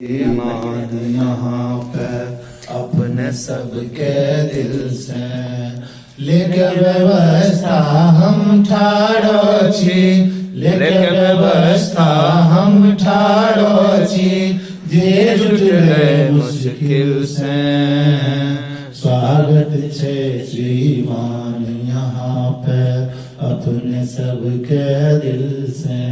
ईमान यहाँ पे अपने सबके दिल से लेके व्यवस्था हम ठाड़ो छी, लेके व्यवस्था हम ठाड़ो छी, जे जुटले मुश्किल से स्वागत छे श्रीमान यहाँ पे अपने सबके दिल से।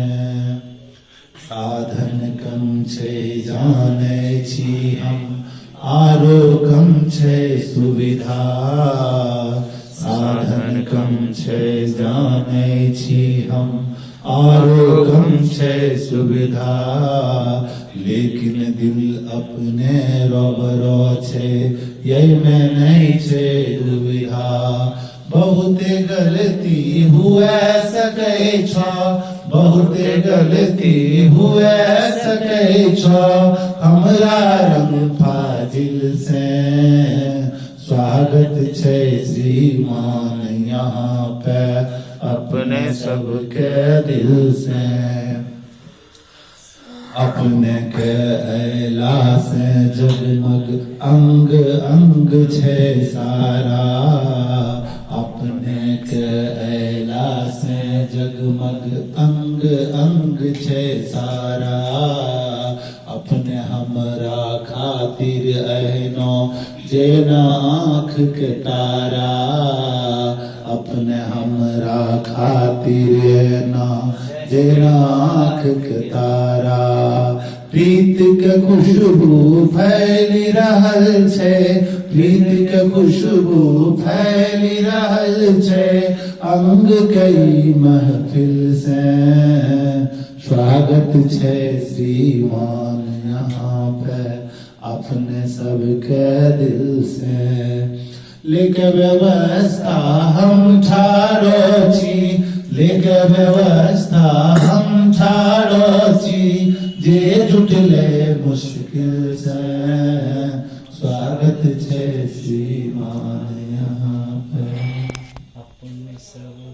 साधन कम छे जाने छी हम, आरो कम छे सुविधा। साधन कम छे जाने छी हम, आरो कम छे सुविधा। लेकिन दिल अपने रोबरो छे, यही में नहीं छे दुविधा। बहुत गलती हुए सके छो, बहुत गलती हुए सके छो, हमरा रंग फाजिल से स्वागत छे श्रीमान यहाँ पे अपने सबके दिल से। अपने के अयला से जगमग अंग अंग छे सारा, अपने के अयला से जगमग अंग अंग छे सारा। अपने हमरा खातिर अहनो जेना आँख के तारा, अपने हमरा खातिर अहनो जेना आँख के तारा। प्रीत के खुशबू फैली रहल छे, प्रीत के खुशबू फैली रहल छे, अंग कई महफिल से स्वागत छे श्रीमान यहाँ पे अपने सबके दिल से। लेके व्यवस्था हम ठाड़ो छी, लेके व्यवस्था हम ठाड़ो छी, जे जुटले मुश्किल से स्वागत छे श्रीमान यहाँ पे अपने सब